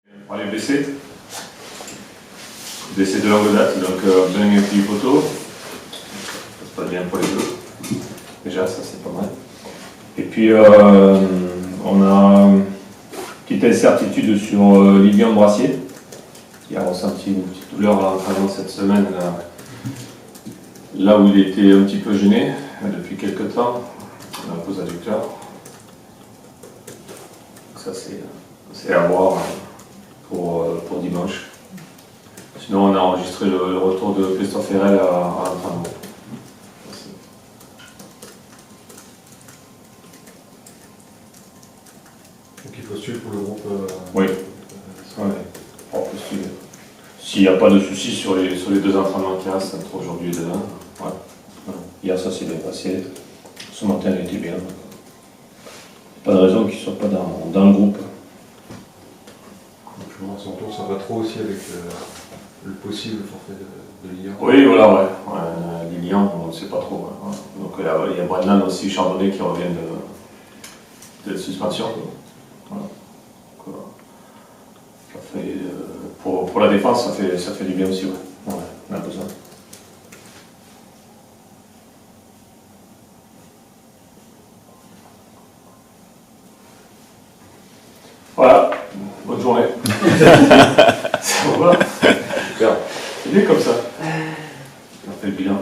Pour les blessés de longue date, donc besoin d'une petite photo. Ça se passe bien pour les deux. Déjà, ça c'est pas mal. Et puis on a une petite incertitude sur Lilian Brassier, qui a ressenti une petite douleur à l'entraînement cette semaine, là où il était un petit peu gêné depuis quelques temps, un pose adducteur. Ça c'est à voir pour dimanche. Sinon on a enregistré le retour de Christophe Herrel à l'entraînement. Donc il postule pour le groupe. Oui. Pour postuler. S'il n'y a pas de soucis sur les deux entraînements qui restent entre aujourd'hui et demain. Ouais. Hier ça s'est bien passé. Ce matin il était bien. Pas de raison qu'il ne soit pas dans le groupe. Donc à son tour, ça va trop aussi avec le possible forfait de Lilian. Oui, voilà, ouais. Lilian, on ne sait pas trop. Ouais. Donc il y a Brennan aussi, Chardonnay qui reviennent de suspension. Voilà. Donc, ça fait, pour la défense, ça fait du bien aussi. Ouais. On a besoin. Voilà, bonne journée. Ça va. Super. C'est bien comme ça. On fait le bilan.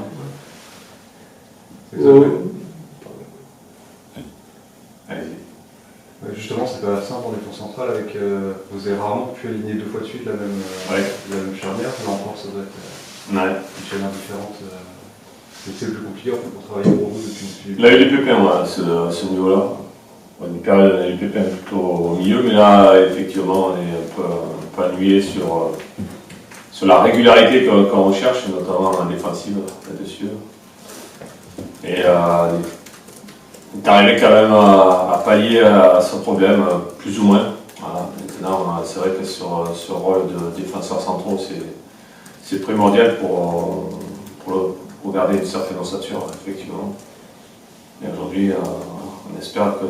Allez-y. Justement, c'est pas simple en défense centrale avec. Vous avez rarement pu aligner 2 fois de suite la même charnière. Là encore, ça doit être une charnière différente. Mais c'est le plus compliqué en fait pour travailler pour vous depuis. Il a eu des pépins à ce niveau-là. Une période, on a eu des pépins plutôt au milieu, mais là, effectivement, on est un peu ennuyé sur la régularité qu'on recherche, notamment en défensive là-dessus. Et on est arrivé quand même à pallier à ce problème, plus ou moins. Voilà. Maintenant, c'est vrai que sur ce rôle de défenseur central, c'est primordial pour garder une certaine ossature, effectivement. Et aujourd'hui, on espère que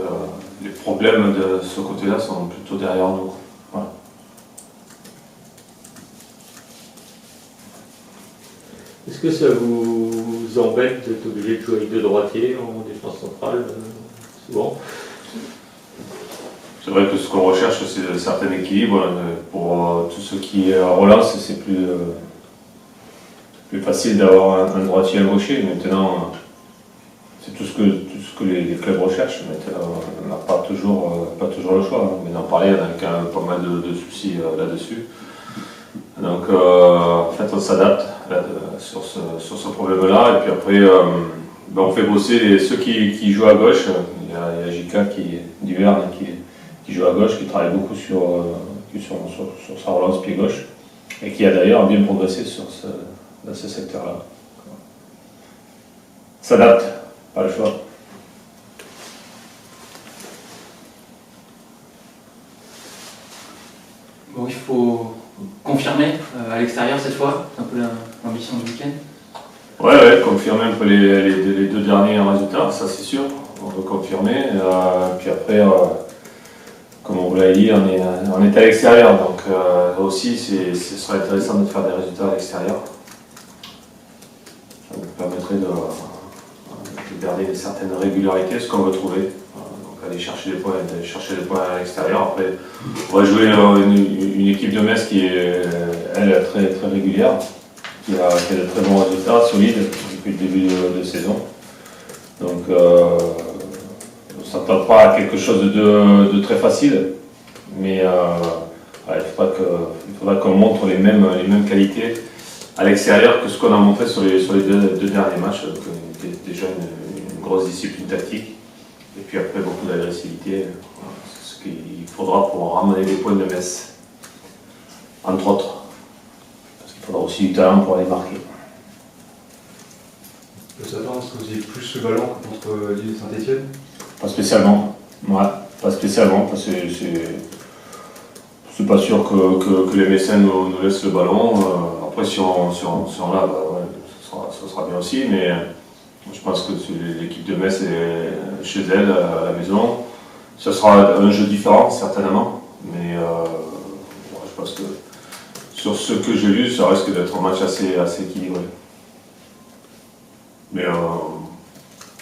les problèmes de ce côté-là sont plutôt derrière nous. Voilà. Est-ce que ça vous embête d'être obligé de jouer avec 2 droitiers en défense centrale souvent? C'est vrai que ce qu'on recherche, c'est un certain équilibre. Pour tout ce qui est relance, c'est plus facile d'avoir un droitier à gaucher. Maintenant, c'est tout ce que les clubs recherchent. Maintenant, on n'a pas toujours le choix. Mais d'en parler, on a quand même pas mal de soucis là-dessus. Donc, en fait, on s'adapte sur ce problème-là. Et puis après, on fait bosser ceux qui jouent à gauche. Il y a Jika Duverne qui joue à gauche, qui travaille beaucoup sur sa relance pied gauche. Et qui a d'ailleurs bien progressé dans ce secteur-là. S'adapte. Pas le choix. Bon, il faut confirmer à l'extérieur cette fois, c'est un peu l'ambition du week-end. Ouais, confirmer un peu les 2 derniers résultats, ça c'est sûr. On veut confirmer. Puis après, comme on vous l'a dit, on est à l'extérieur. Donc aussi, ce serait intéressant de faire des résultats à l'extérieur. Ça nous permettrait de garder une certaine régularité, ce qu'on veut trouver. Donc aller chercher des points à l'extérieur. Après, on va jouer une équipe de Metz qui est, elle, très, très régulière, qui a de très bons résultats, solides, depuis le début de saison. Donc, on ne s'attend pas à quelque chose de très facile, mais il faudra qu'on montre les mêmes qualités à l'extérieur que ce qu'on a montré sur les 2 derniers matchs. Donc, déjà une grosse discipline tactique et puis après beaucoup d'agressivité. Voilà, c'est ce qu'il faudra pour ramener des points de Metz, entre autres. Parce qu'il faudra aussi du talent pour aller marquer. On peut s'attendre à ce que vous ayez plus le ballon que contre Lille et Saint-Etienne? Pas spécialement. Ouais, pas spécialement, parce que c'est pas sûr que les Messins nous laissent le ballon. Après, si on l'a, ça sera bien aussi, mais je pense que l'équipe de Metz est chez elle, à la maison. Ce sera un jeu différent, certainement, mais je pense que sur ce que j'ai lu, ça risque d'être un match assez équilibré. Mais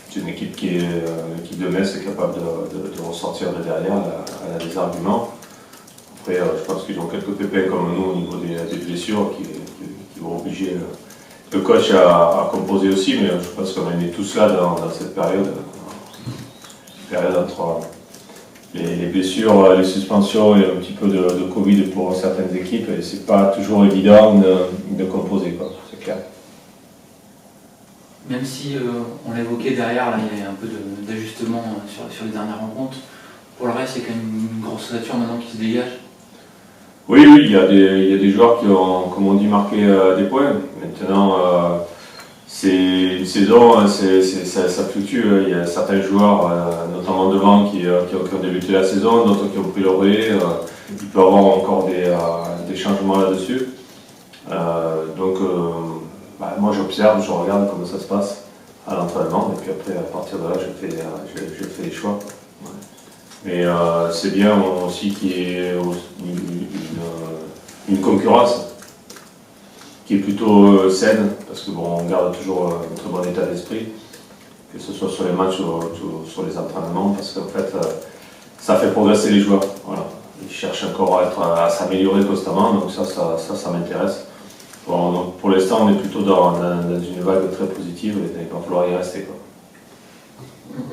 c'est une équipe l'équipe de Metz est capable de ressortir de derrière, elle a des arguments. Après, je pense qu'ils ont quelques pépins comme nous au niveau des blessures qui vont obliger le coach à composer aussi, mais je pense qu'on est tous là dans cette période entre les blessures, les suspensions et un petit peu de Covid pour certaines équipes, et c'est pas toujours évident de composer, c'est clair. Même si on l'évoquait derrière, là, il y a un peu d'ajustement sur les dernières rencontres, pour le reste, il y a quand même une grosse ossature maintenant qui se dégage. Oui, il y a des joueurs qui ont, comme on dit, marqué des points. Maintenant, c'est une saison, ça fluctue. Il y a certains joueurs, notamment devant, qui ont débuté la saison, d'autres qui ont pris le relais. Il peut y avoir encore des changements là-dessus. Moi j'observe, je regarde comment ça se passe à l'entraînement, et puis après, à partir de là, je fais les choix. Ouais. Mais c'est bien aussi qu'il y ait une concurrence qui est plutôt saine, parce que on garde toujours un très bon état d'esprit, que ce soit sur les matchs ou sur les entraînements, parce qu'en fait, ça fait progresser les joueurs. Voilà. Ils cherchent encore à s'améliorer constamment, donc ça m'intéresse. Bon, donc pour l'instant, on est plutôt dans une vague très positive, et il va falloir y rester, quoi.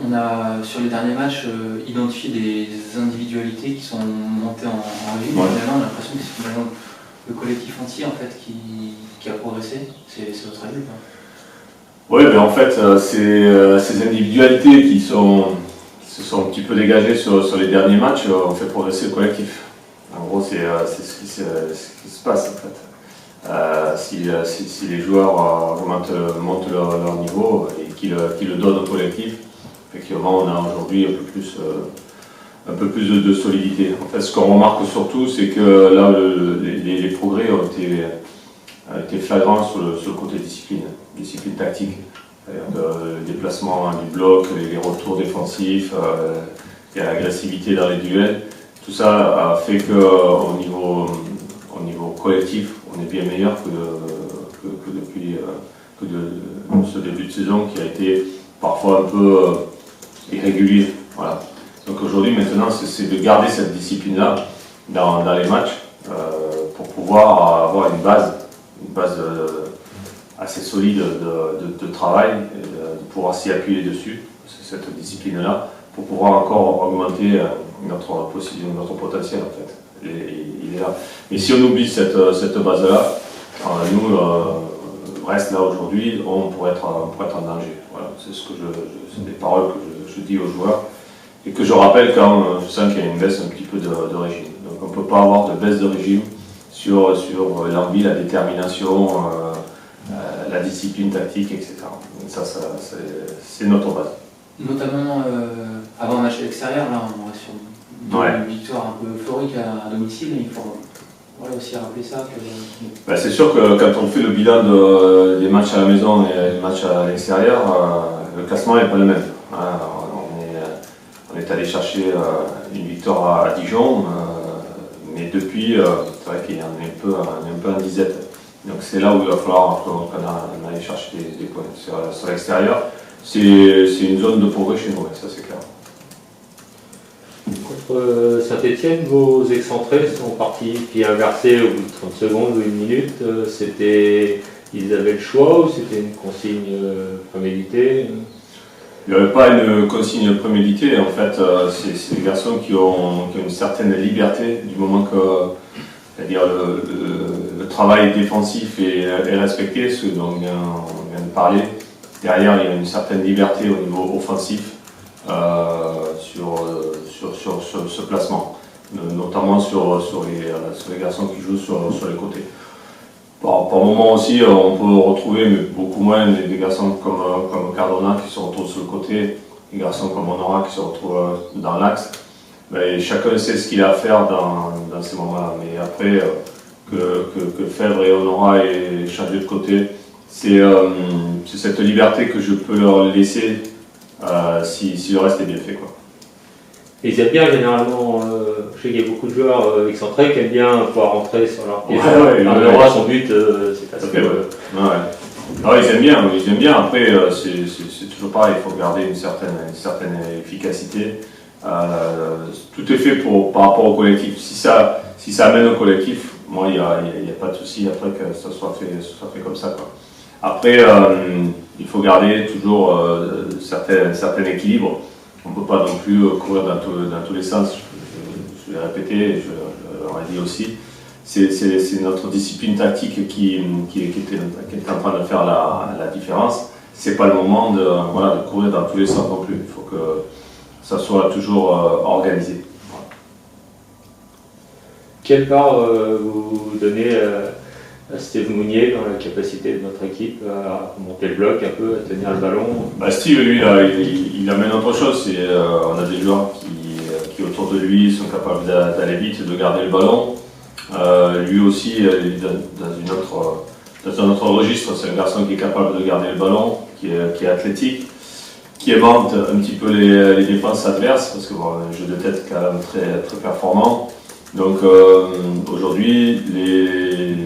On a, sur les derniers matchs, identifié des individualités qui sont montées en ligne. Ouais. Finalement, on a l'impression que c'est finalement le collectif entier en fait, qui a progressé. C'est votre avis, quoi. Oui, mais en fait, ces individualités qui se sont un petit peu dégagées sur les derniers matchs ont fait progresser le collectif. En gros, c'est ce qui se passe, en fait. Si les joueurs montent leur niveau et qu'ils le donnent au collectif, effectivement, on a aujourd'hui un peu plus de solidité. En fait, ce qu'on remarque surtout, c'est que là, les progrès ont été flagrants sur le côté discipline tactique. Le déplacement du bloc, les retours défensifs, l'agressivité dans les duels. Tout ça a fait qu'au niveau collectif, on est bien meilleur que depuis ce début de saison qui a été parfois un peu irrégulier. Voilà. Donc aujourd'hui, maintenant, c'est de garder cette discipline-là dans les matchs pour pouvoir avoir une base assez solide de travail et de pouvoir s'y appuyer dessus, cette discipline-là, pour pouvoir encore augmenter notre potentiel, en fait. Il est là. Mais si on oublie cette base-là, nous, reste là aujourd'hui, on pourrait être en danger. Voilà, c'est des paroles que je dis aux joueurs et que je rappelle quand je sens qu'il y a une baisse un petit peu de régime. Donc on ne peut pas avoir de baisse de régime sur l'envie, la détermination, la discipline tactique, etc. Donc ça c'est notre base. Notamment avant un match à l'extérieur, là on reste sur une victoire un peu euphorique à domicile, il faut aussi rappeler ça. C'est sûr que quand on fait le bilan des matchs à la maison et des matchs à l'extérieur, le classement n'est pas le même. On est allé chercher une victoire à Dijon, mais depuis, c'est vrai qu'il y en est un peu en disette. Donc c'est là où il va falloir qu'on aille chercher des points. Sur l'extérieur, c'est une zone de progrès chez nous, ça c'est clair. Contre Saint-Etienne, vos excentrés sont partis pied inversé au bout de 30 secondes ou une minute. Ils avaient le choix ou c'était une consigne préméditée? Il n'y avait pas une consigne préméditée. En fait, c'est des garçons qui ont une certaine liberté du moment que, c'est-à-dire le travail défensif est respecté, ce dont on vient de parler. Derrière, il y a une certaine liberté au niveau offensif sur ce placement, notamment sur les garçons qui jouent sur les côtés. Par moment aussi, on peut retrouver, mais beaucoup moins, des garçons comme Cardona qui se retrouvent sur le côté, des garçons comme Honora qui se retrouvent dans l'axe. Mais chacun sait ce qu'il a à faire dans ces moments-là. Mais après, que Fèvre et Honora aient changé de côté, c'est cette liberté que je peux leur laisser si le reste est bien fait, quoi. Ils aiment bien généralement Je sais qu'il y a beaucoup de joueurs excentrés qui aiment bien pouvoir rentrer sur leur pied. Ouais, son but, c'est assez fait, ouais. Ils aiment bien. Après, c'est toujours pareil, il faut garder une certaine efficacité. Tout est fait par rapport au collectif. Si ça amène au collectif, moi, il n'y a pas de souci après que ça soit fait comme ça, quoi. Après, il faut garder toujours certain équilibre. On ne peut pas non plus courir dans tous les sens. Je l'ai répété, je l'aurais dit aussi. C'est notre discipline tactique qui est en train de faire la différence. Ce n'est pas le moment de courir dans tous les sens non plus. Il faut que ça soit toujours organisé. Voilà. Quelle part vous donnez à Steve Mounier dans la capacité de notre équipe à monter le bloc un peu, à tenir le ballon? Steve, lui, il amène autre chose. On a des joueurs qui autour de lui sont capables d'aller vite et de garder le ballon. Lui aussi, il est dans un autre registre. C'est un garçon qui est capable de garder le ballon, qui est athlétique, qui aimante un petit peu les défenses adverses, parce que un jeu de tête quand même très, très performant. Donc aujourd'hui, les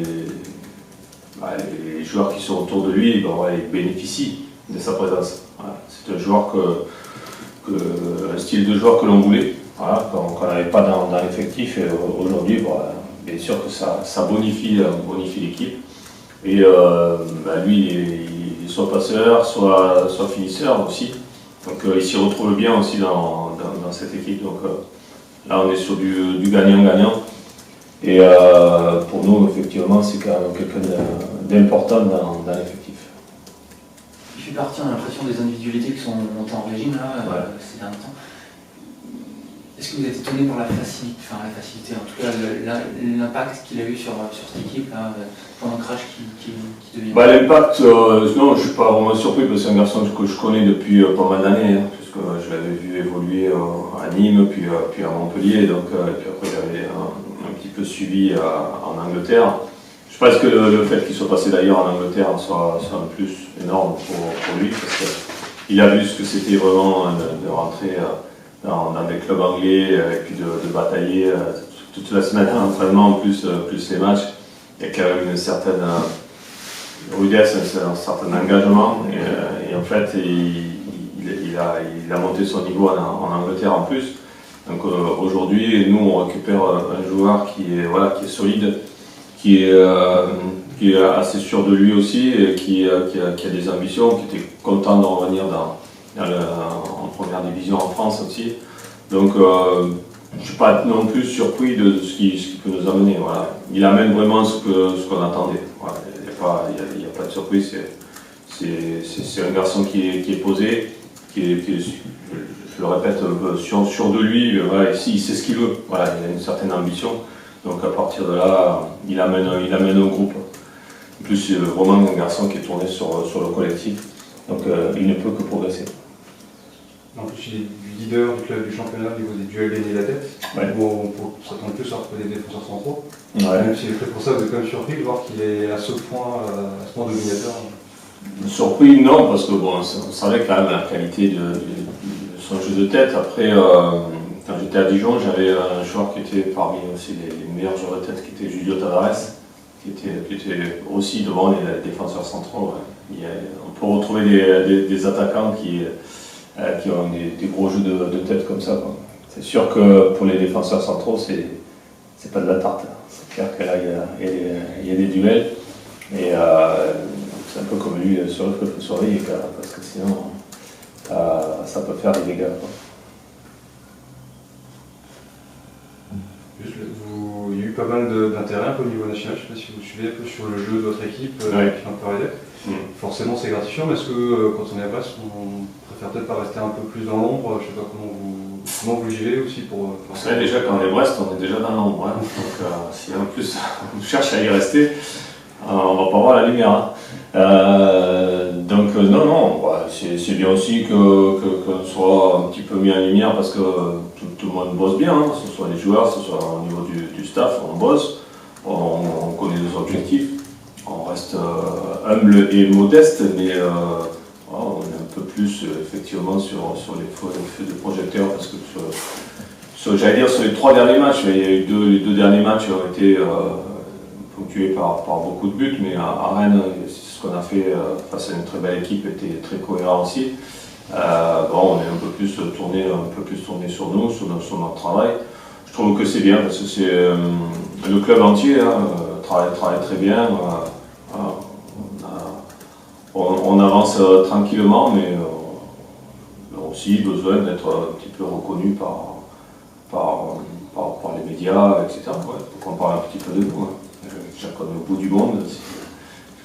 joueurs qui sont autour de lui, ils bénéficient de sa présence. Voilà. C'est un joueur un style de joueur que l'on voulait, qu'on n'avait pas dans l'effectif. Et aujourd'hui, bien sûr que ça bonifie l'équipe. Et lui, il est soit passeur, soit finisseur aussi. Donc il s'y retrouve bien aussi dans cette équipe. Donc là, on est sur du gagnant-gagnant. Et pour nous, effectivement, c'est quand même quelqu'un d'important dans l'effectif. Il fait partie, on a l'impression, des individualités qui sont montées en régime là, ces derniers temps. Est-ce que vous êtes étonné par la facilité, en tout cas l'impact qu'il a eu sur cette équipe là, pendant le crash qui devient... L'impact, non, je ne suis pas vraiment surpris parce que c'est un garçon que je connais depuis pas mal d'années, puisque je l'avais vu évoluer à Nîmes, puis à Montpellier, donc, et puis après j'avais un petit peu suivi en Angleterre. Je pense que le fait qu'il soit passé d'ailleurs en Angleterre soit un plus énorme pour lui, parce qu'il a vu ce que c'était vraiment de rentrer dans des clubs anglais et puis de batailler toute la semaine à l'entraînement, plus les matchs. Il y a quand même une certaine rudesse, un certain engagement, et en fait il a monté son niveau en Angleterre en plus. Donc aujourd'hui, nous on récupère un joueur qui est solide, qui est assez sûr de lui aussi, et qui a des ambitions, qui était content de revenir en première division en France aussi. Donc je ne suis pas non plus surpris de ce qui peut nous amener. Voilà. Il amène vraiment ce qu'on attendait. Voilà. Il n'y a pas de surprise. C'est un garçon qui est posé, qui est, je le répète, sûr de lui. Voilà. Il sait ce qu'il veut. Voilà. Il a une certaine ambition. Donc à partir de là, il amène un groupe. En plus, c'est vraiment un garçon qui est tourné sur le collectif. Donc il ne peut que progresser. En plus, il est du leader du club du championnat au niveau des duels gagnés la tête. Ouais. Bon, on s'attend plus à retrouver des défenseurs centraux. Ouais. Même s'il est fait pour ça, vous êtes quand même surpris de voir qu'il est à ce point dominateur. Surpris, non, parce que on savait quand même la qualité de son jeu de tête. Après, quand j'étais à Dijon, j'avais un joueur qui était parmi aussi les meilleurs joueurs de tête, qui était Julio Tavares, qui était aussi devant les défenseurs centraux. Ouais. On peut retrouver des attaquants qui ont des gros jeux de tête comme ça. C'est sûr que pour les défenseurs centraux, c'est pas de la tarte. C'est clair que là, il y a des duels. Et c'est un peu comme lui sur le feu, il faut surveiller, parce que sinon, ça peut faire des dégâts. Il y a eu pas mal d'intérêt un peu au niveau national. Je ne sais pas si vous suivez un peu sur le jeu de votre équipe, qui fait un peu arrêter. Forcément, c'est gratifiant, mais est-ce que quand on est à Brest, on préfère peut-être pas rester un peu plus dans l'ombre? Je ne sais pas comment vous gérez aussi pour... Déjà, quand on est Brest, on est déjà dans l'ombre. Hein. Donc, si en plus on cherche à y rester, on va pas voir la lumière. Hein. Donc, non, c'est bien aussi qu'on soit un petit peu mis en lumière, parce que tout le monde bosse bien, hein, que ce soit les joueurs, que ce soit au niveau du staff, on bosse, on connaît nos objectifs. On reste humble et modeste, mais on est un peu plus effectivement sur les feux de projecteurs, parce que j'allais dire sur les 3 derniers matchs, mais il y a eu les 2 derniers matchs ont été ponctués par beaucoup de buts, mais à Rennes, ce qu'on a fait face à une très belle équipe était très cohérent aussi. On est un peu plus tourné sur nous, sur notre travail. Je trouve que c'est bien parce que c'est le club entier travaille très bien. On avance tranquillement, mais on a aussi besoin d'être un petit peu reconnu par les médias, etc. Ouais, faut qu'on parle un petit peu de nous. Chacun au bout du monde.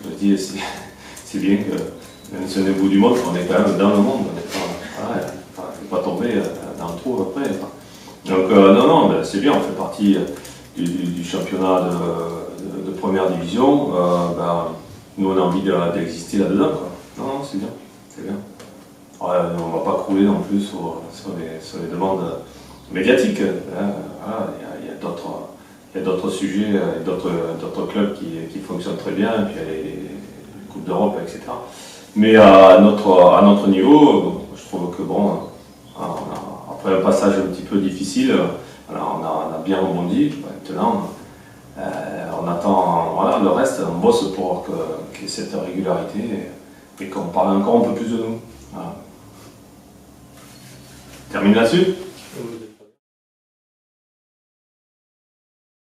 Je me dis, c'est bien que même si on est au bout du monde, on est quand même dans le monde. On n'est pas tombé dans le trou après. Donc non, c'est bien, on fait partie du championnat de première division. Nous, on a envie d'exister là-dedans. Non, c'est bien. Ouais, on ne va pas crouler non plus sur les demandes médiatiques. Il y a d'autres sujets, d'autres clubs qui fonctionnent très bien, et puis il y a les Coupes d'Europe, etc. Mais à notre niveau, je trouve que après un passage un petit peu difficile, on a bien rebondi. Maintenant, on attend le reste, on bosse pour qu'il y ait cette régularité et qu'on parle encore un peu plus de nous. Voilà. Termine là-dessus.